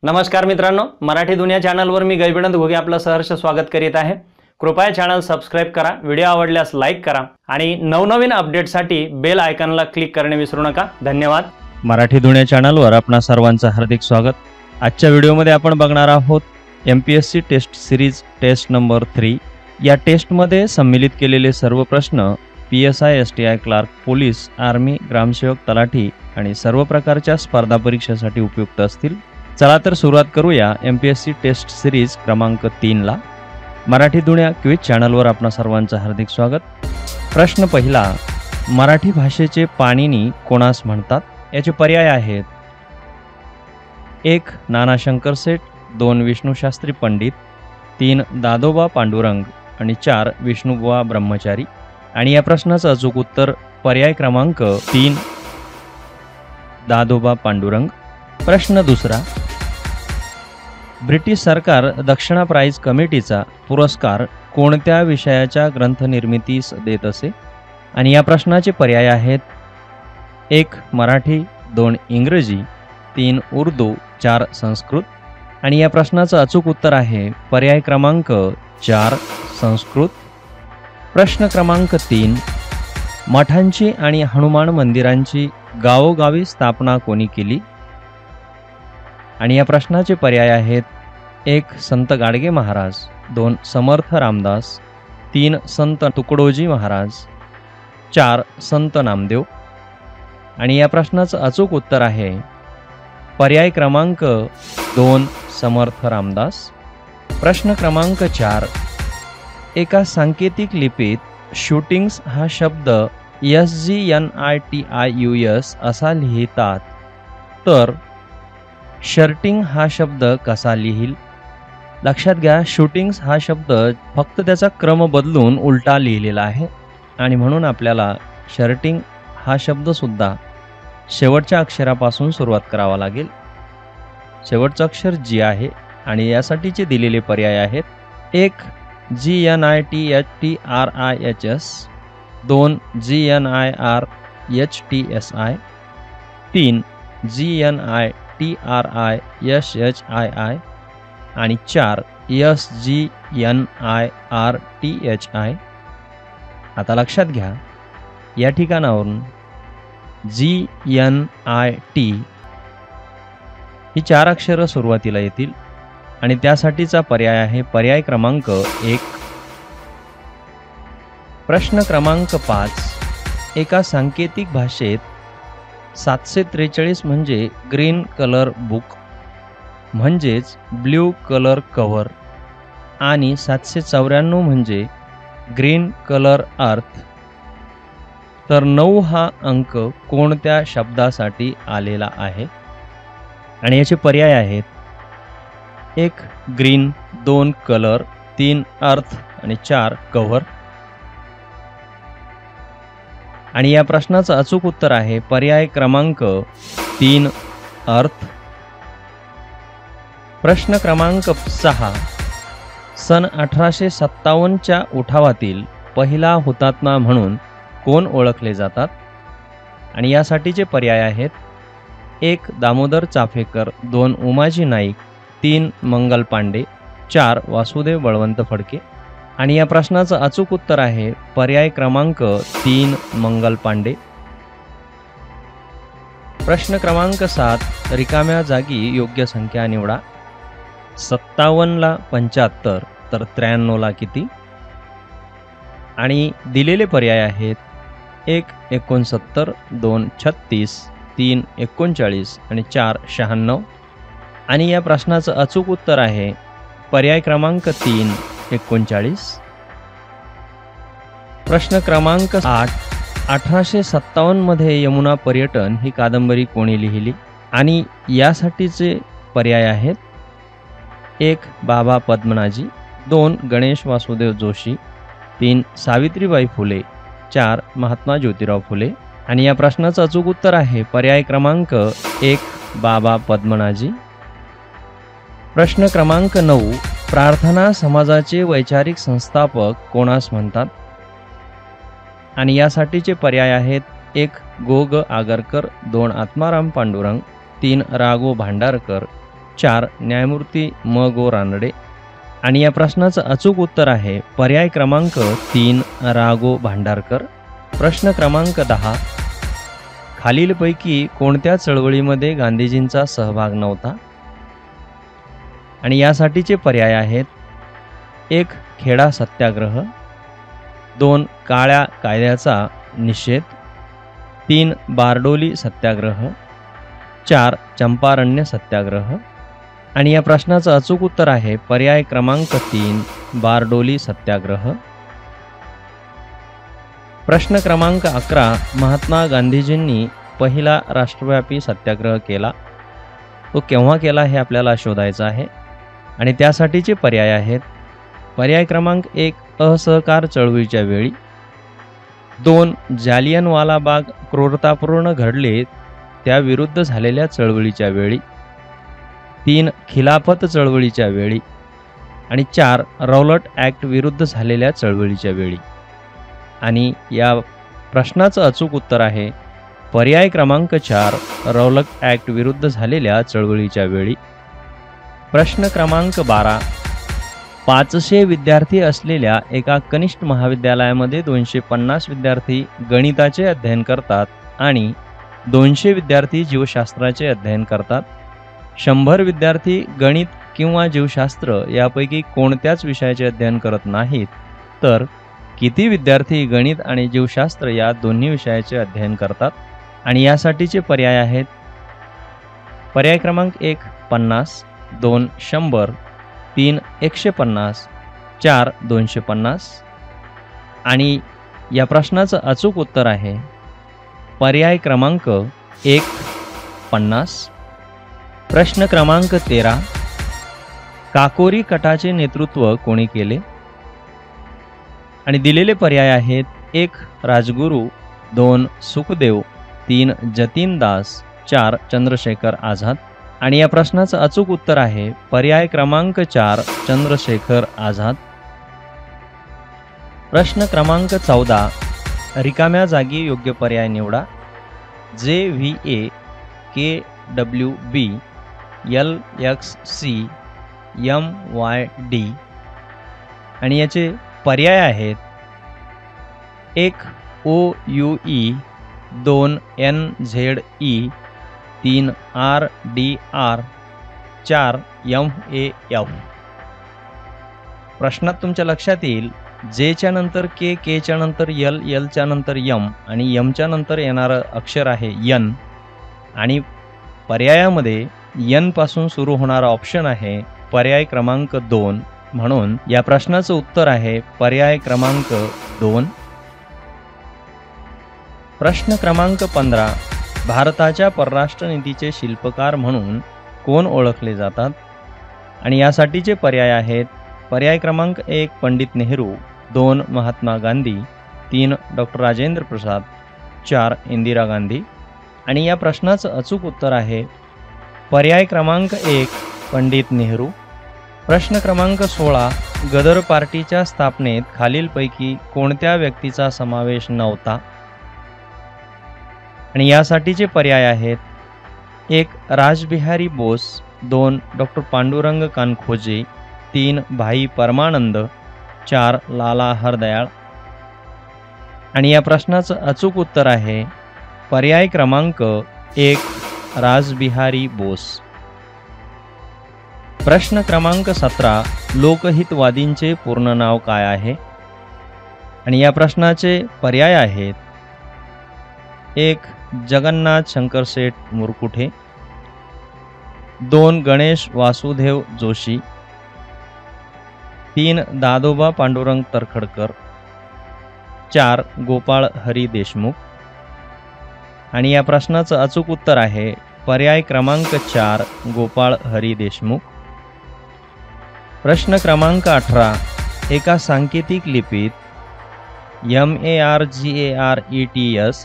नमस्कार मित्रांनो, मराठी दुनिया चॅनलवर मी गैबिनंद घोगे आपलं सहर्ष स्वागत करीत आहे। कृपया चॅनल सबस्क्राइब करा, व्हिडिओ आवडल्यास लाईक करा आणि नवनवीन अपडेटसाठी बेल आयकॉनला क्लिक करणे विसरू नका। धन्यवाद। मराठी दुनिया चॅनलवर आपणा सर्वांचं हार्दिक स्वागत। आजच्या व्हिडिओमध्ये आपण बघणार आहोत MPSC test series test number 3। या टेस्टमध्ये सम्मिलित केलेले सर्व प्रश्न PSI STI clerk, police, army, ग्रामसेवक, तलाठी आणि सर्व प्रकारच्या स्पर्धा परीक्षेसाठी उपयुक्त असतील। चला तर सुरुवात करूया MPSC टेस्ट सिरीज क्रमांक 3 ला। मराठी दुनिया क्विज चॅनलवर आपणा सर्वांचं हार्दिक स्वागत। प्रश्न पहिला, मराठी भाषेचे पाणिनी कोणास म्हणतात? याचे पर्याय आहेत 1 नाना शंकर सेठ, 2 विष्णुशास्त्री पंडित, 3 दादोबा पांडुरंग आणि 4 विष्णुबुवा ब्रह्मचारी। आणि या प्रश्नाचं अचूक उत्तर पर्याय क्रमांक 3 दादोबा पांडुरंग। प्रश्न दुसरा, ब्रिटिश सरकार दक्षिणा प्राइज कमिटीचा पुरस्कार कोणत्या विषयाच्या ग्रंथनिर्मितीस देत असे? आणि या प्रश्नाचे पर्याय आहेत 1 मराठी, 2 इंग्रजी, 3 उर्दू, 4 संस्कृत। आणि या प्रश्नाचं अचूक उत्तर आहे पर्याय क्रमांक 4 संस्कृत। प्रश्न क्रमांक 3, मठांची आणि हनुमान मंदिरांची गावोगावी स्थापना कोणी केली? आणि या प्रश्नाचे पर्याय आहेत 1 संत गाडगे महाराज, 2 समर्थ रामदास, 3 संत तुकडोजी महाराज, 4 संत नामदेव। आणि या प्रश्नाचं अचूक उत्तर आहे पर्याय क्रमांक 2 समर्थ रामदास। प्रश्न क्रमांक 4, एका सांकेतिक लिपीत शूटिंग्स हा शब्द SGNITIUS असा लिहितात, तर शर्टिंग हा शब्द कसा लिहिल? लक्षात घ्या, शूटिंग्स हा शब्द फक्त त्याचा क्रम बदलून उलटा लिहिलेला आहे आणि म्हणून आपल्याला शर्टिंग हा शब्द सुद्धा शेवटच्या अक्षरापासून सुरुवात करावा लागेल। शेवटचं अक्षर G आहे आणि यासाठीचे दिलेले पर्याय आहेत 1 GNITHTRIHS, 2 GNIRHTSI, 3 GNITRISHII आणि 4 SGNIRTHI। आता लक्षात घ्या, या ठिकाणावरून GNIT ही 4 अक्षरं सुरुवातीला येतील आणि त्यासाठीचा पर्याय आहे पर्याय क्रमांक 1। प्रश्न क्रमांक 5, एका सांकेतिक भाषेत 743 म्हणजे ग्रीन कलर बुक म्हणजेच ब्ल्यू कलर कव्हर आणि 794 म्हणजे ग्रीन कलर अर्थ, तर 9 हा अंक कोणत्या शब्दासाठी आलेला आहे? आणि याचे पर्याय आहेत 1 ग्रीन, 2 कलर, 3 अर्थ आणि 4 कव्हर। आणि या प्रश्नाचं अचूक उत्तर आहे पर्याय क्रमांक 3 अर्थ। प्रश्न क्रमांक 6, सन 1857च्या उठावातील पहिला हुतात्मा म्हणून कोण ओळखले जातात? आणि यासाठीचे पर्याय आहेत 1 दामोदर चाफेकर, 2 उमाजी नाईक, 3 मंगल पांडे, 4 वासुदेव बळवंत फडके। आणि या प्रश्नाचं अचूक उत्तर आहे पर्याय क्रमांक 3 मंगल पांडे। प्रश्न क्रमांक 7, रिकाम्या जागी योग्य संख्या निवडा। 57 ला 75 तर 93 ला किती? आणि दिलेले पर्याय आहेत 1 69, 2 36, 3 39 आणि 4 96। आणि या प्रश्नाचं अचूक उत्तर आहे पर्याय क्रमांक 3 39। प्रश्न क्रमांक 8, 1857 मध्ये यमुना पर्यटन ही कादंबरी कोणी लिहिली? आणि यासाठीचे पर्याय आहेत 1 बाबा पद्मनाजी, 2 गणेश वासुदेव जोशी, 3 सावित्रीबाई फुले, 4 महात्मा ज्योतिराव फुले। आणि या प्रश्नाचं अचूक उत्तर आहे पर्याय क्रमांक 1 बाबा पद्मनाजी। प्रश्न क्रमांक 9, प्रार्थना समाजाचे वैचारिक संस्थापक कोणास म्हणतात? आणि यासाठीचे पर्याय आहेत 1 गो. ग. आगरकर, 2 आत्माराम पांडुरंग, 3 रा. गो. भांडारकर, 4 न्यायमूर्ती म गो रानडे. आणि या प्रश्नाचं अचूक उत्तर आहे पर्याय क्रमांक 3 राघो भांडारकर. प्रश्न क्रमांक 10, खालीलपैकी कोणत्या चळवळीमध्ये गांधीजींचा सहभाग नव्हता? आणि यासाठीचे पर्याय आहेत 1 खेडा सत्याग्रह, 2 काळ्या कायद्याचा निषेध, 3 बारडोली सत्याग्रह, 4 चंपारण्य सत्याग्रह. आणि या प्रश्नाचं अचूक उत्तर आहे पर्याय क्रमांक 3 बारडोली सत्याग्रह. प्रश्न क्रमांक 11, महात्मा गांधीजींनी पहिला राष्ट्रव्यापी सत्याग्रह केला, तो केव्हा केला हे आपल्याला शोधायचं आहे. आणि त्यासाठीचे पर्याय आहेत पर्याय क्रमांक 1 असहकार चळवळीच्या वेळी, 2 जालियनवाला बाग क्रूरतापूर्ण घडले त्याविरुद्ध झालेल्या चळवळीच्या वेळी, 3 खिलाफत चळवळीच्या वेळी आणि 4 रौलट ॲक्ट विरुद्ध झालेल्या चळवळीच्या वेळी. आणि या प्रश्नाचं अचूक उत्तर आहे पर्याय क्रमांक 4 रौलट ॲक्ट विरुद्ध झालेल्या चळवळीच्या वेळी. प्रश्न क्रमांक 12, 500 विद्यार्थी असलेल्या एका कनिष्ठ महाविद्यालयामध्ये 250 विद्यार्थी गणिताचे अध्ययन करतात आणि 200 विद्यार्थी जीवशास्त्राचे अध्ययन करतात. 100 विद्यार्थी गणित किंवा जीवशास्त्र यापैकी कोणत्याच विषयाचे अध्ययन करत नाहीत, तर किती विद्यार्थी गणित आणि जीवशास्त्र या दोन्ही विषयाचे अध्ययन करतात? आणि यासाठीचे पर्याय आहेत पर्याय क्रमांक 1 50, 2 100, 3 150, 4 250. आणि या प्रश्नाचं अचूक उत्तर आहे पर्याय क्रमांक 1 50. प्रश्न क्रमांक 13, काकोरी कटाचे नेतृत्व कोणी केले? आणि दिलेले पर्याय आहेत 1 राजगुरू, 2 सुखदेव, 3 जतीन दास, 4 चंद्रशेखर आझाद. आणि या प्रश्नाचं अचूक उत्तर आहे पर्याय क्रमांक 4 चंद्रशेखर आझाद. प्रश्न क्रमांक 14, रिकाम्या जागी योग्य पर्याय निवडा. JVA, KWB, LXC, MYD. आणि याचे पर्याय आहेत 1 OUE, 2 NZE, 3 RDR, 4 MAF. प्रश्नात तुमच्या लक्षात येईल जे च्या नंतर के, के च्या नंतर एल, एल च्या नंतर एम आणि एम च्या नंतर येणारं अक्षर आहे एन. आणि पर्यायामध्ये एन पासून सुरू होणारा ऑप्शन आहे पर्याय क्रमांक 2. म्हणून या प्रश्नाचं उत्तर आहे पर्याय क्रमांक 2. प्रश्न क्रमांक 15, भारताच्या परराष्ट्र नीतीचे शिल्पकार म्हणून कोण ओळखले जातात? आणि यासाठीचे पर्याय आहेत पर्याय क्रमांक 1 पंडित नेहरू, 2 महात्मा गांधी, 3 डॉक्टर राजेंद्र प्रसाद, 4 इंदिरा गांधी. आणि या प्रश्नाचं अचूक उत्तर आहे पर्याय क्रमांक 1 पंडित नेहरू. प्रश्न क्रमांक 16, गदर पार्टीच्या स्थापनेत खालीलपैकी कोणत्या व्यक्तीचा समावेश नव्हता? आणि यासाठीचे पर्याय आहेत 1 रासबिहारी बोस, 2 डॉक्टर पांडुरंग कानखोजे, 3 भाई परमानंद, 4 लाला हरदयाळ. आणि या प्रश्नाचं अचूक उत्तर आहे पर्याय क्रमांक 1 रासबिहारी बोस. प्रश्न क्रमांक 17, लोकहितवादींचे पूर्ण नाव काय आहे? आणि या प्रश्नाचे पर्याय आहेत 1 जगन्नाथ शंकरशेठ मुरकुटे, 2 गणेश वासुदेव जोशी, 3 दादोबा पांडुरंग तरखडकर, 4 गोपाळ हरी देशमुख. आणि या प्रश्नाचं अचूक उत्तर आहे पर्याय क्रमांक 4 गोपाळ हरी देशमुख. प्रश्न क्रमांक 18, एका सांकेतिक लिपीत MARGARETS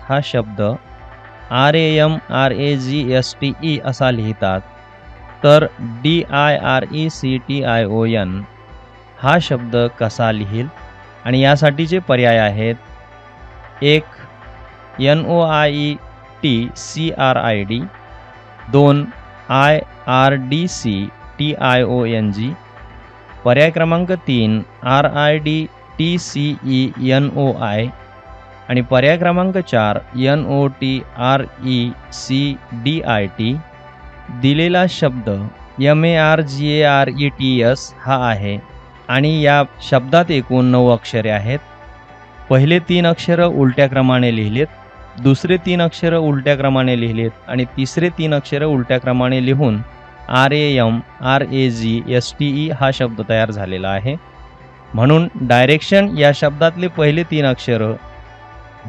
हा शब्द RAMRAGSTE असा लिहितात, तर DIRECTION हा शब्द कसा लिहिल? आणि यासाठीचे पर्याय आहेत 1 NOIETCRID, 2 RDCTIONG, पर्याय क्रमांक 3 RIDTCENOI आणि पर्याय क्रमांक 4 NOTRECDIT. दिलेला शब्द MARGARETS हा आहे आणि या शब्दात एकूण 9 अक्षरे आहेत. पहिले 3 अक्षरं उलट्या क्रमाने लिहिलेत, दुसरे 3 अक्षरं उलट्या क्रमाने लिहिलेत आणि तिसरे 3 अक्षरं उलट्या क्रमाने लिहून RAMRAGSTE हा शब्द तयार झालेला आहे. म्हणून डायरेक्शन या शब्दातले पहिले 3 अक्षरं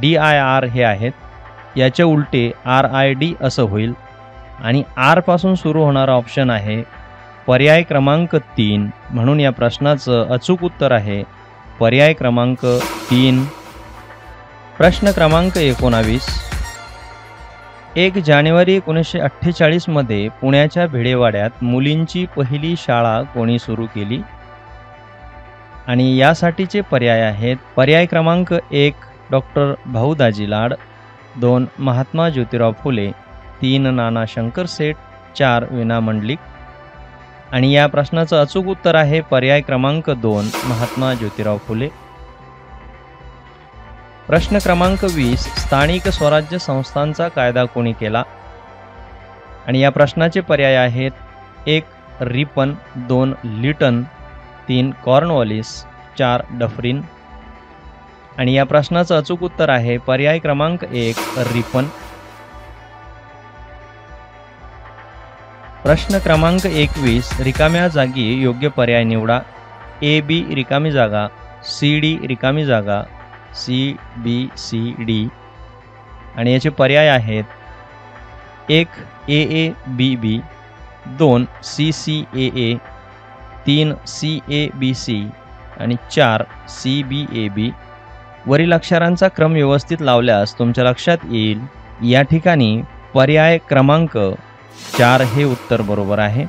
DIR हे आहेत, याचे उलटे RID असं होईल आणि R पासून सुरू होणारा ऑप्शन आहे पर्याय क्रमांक 3. म्हणून या प्रश्नाचं अचूक उत्तर आहे पर्याय क्रमांक 3. प्रश्न क्रमांक 19. 1 जानेवारी 1948 मध्ये पुण्याच्या भिडेवाड्यात मुलींची पहिली शाळा कोणी सुरू केली? आणि यासाठीचे पर्याय आहेत पर्याय क्रमांक 1 डॉक्टर भाऊदाजी लाड, 2 महात्मा ज्योतिराव फुले, 3 नाना शंकर सेठ, 4 विना मंडलिक. आणि या प्रश्नाचं अचूक उत्तर आहे पर्याय क्रमांक 2 महात्मा ज्योतिराव फुले. प्रश्न क्रमांक 20. स्थानिक स्वराज्य संस्थांचा कायदा कोणी केला? आणि या प्रश्नाचे पर्याय आहेत 1 रिपन, 2 लिटन, 3 कॉर्नवॉलिस, 4 डफरीन. आणि या प्रश्नाचं अचूक उत्तर आहे पर्याय क्रमांक 1 रिपन. प्रश्न क्रमांक 21. रिकाम्या जागी योग्य पर्याय निवडा. AB रिकामी जागा, CD रिकामी जागा, CBCD. आणि याचे पर्याय आहेत 1 AABB, 2 CCAA, 3 CABC आणि 4 CBAB. वरील अक्षरांचा क्रम व्यवस्थित लावल्यास तुमच्या लक्षात येईल या ठिकाणी पर्याय क्रमांक 4 हे उत्तर बरोबर आहे.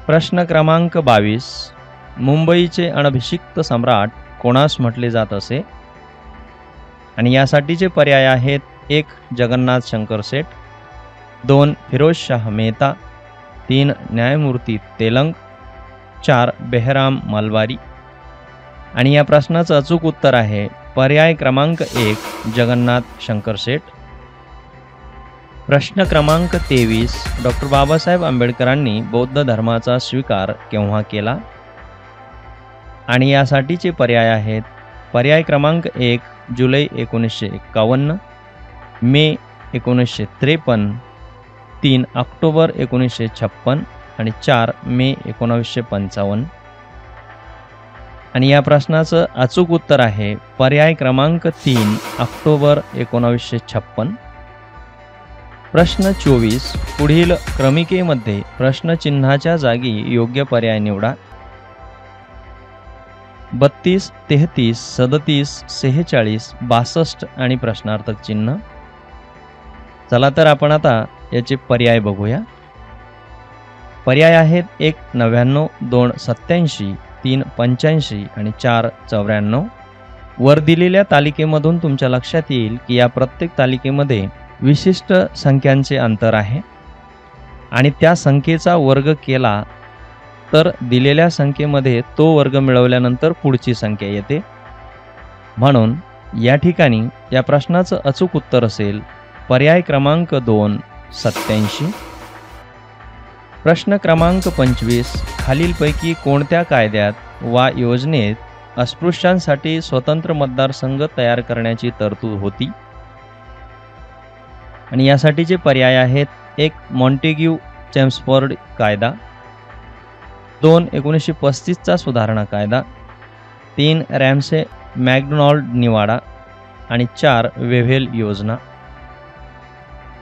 प्रश्न क्रमांक 22. मुंबईचे अनभिषिक्त सम्राट कोणास म्हटले जात असे? आणि यासाठीचे पर्याय आहेत 1 जगन्नाथ शंकर सेठ, 2 फिरोजशाह मेहता, 3 न्यायमूर्ती तेलंग, 4 बेहराम मलबारी. आणि या प्रश्नाचं अचूक उत्तर आहे पर्याय क्रमांक 1 जगन्नाथ शंकर सेठ. प्रश्न क्रमांक 23. डॉक्टर बाबासाहेब आंबेडकरांनी बौद्ध धर्माचा स्वीकार केव्हा केला? आणि यासाठीचे पर्याय आहेत पर्याय क्रमांक 1 जुलै 1951, मे 1953, 3 ऑक्टोबर 1956 आणि 4 मे 1955. आणि या प्रश्नाचं अचूक उत्तर आहे पर्याय क्रमांक 3 ऑक्टोबर 1956. प्रश्न 24. पुढील क्रमिकेमध्ये प्रश्नचिन्हाच्या जागी योग्य पर्याय निवडा. 32, 33, 37, 46, 62 आणि प्रश्नार्थक चिन्ह. चला तर आपण आता याचे पर्याय बघूया. पर्याय आहेत 1 99, 2 87, 3 85 आणि 4 94. वर दिलेल्या तालिकेमधून तुमच्या लक्षात येईल की या प्रत्येक तालिकेमध्ये विशिष्ट संख्यांचे अंतर आहे आणि त्या संख्येचा वर्ग केला तर दिलेल्या संख्येमध्ये तो वर्ग मिळवल्यानंतर पुढची संख्या येते. म्हणून या ठिकाणी या प्रश्नाचं अचूक उत्तर असेल पर्याय क्रमांक 2 87. प्रश्न क्रमांक 25. खालीलपैकी कोणत्या कायद्यात वा योजनेत अस्पृश्यांसाठी स्वतंत्र मतदारसंघ तयार करण्याची तरतूद होती? आणि यासाठीचे पर्याय आहेत 1 मॉन्टेग्यू चेम्सफोर्ड कायदा, 2 1935चा सुधारणा कायदा, 3 रॅम्से मॅकडोनाल्ड निवाडा आणि 4 वेव्हेल योजना.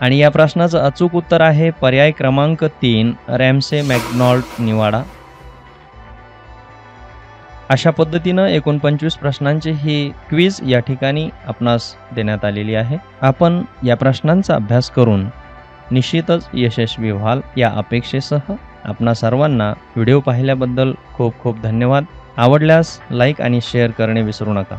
आणि या प्रश्नाचं अचूक उत्तर आहे पर्याय क्रमांक 3 रॅम्से मॅकडोनाल्ड निवाडा. अशा पद्धतीनं 49 प्रश्नांची ही क्विज या ठिकाणी आपणास देण्यात आलेली आहे. आपण या प्रश्नांचा अभ्यास करून निश्चितच यशस्वी व्हाल या अपेक्षेसह आपणा सर्वांना व्हिडिओ पाहिल्याबद्दल खूप खूप धन्यवाद. आवडल्यास लाईक आणि शेअर करणे विसरू नका.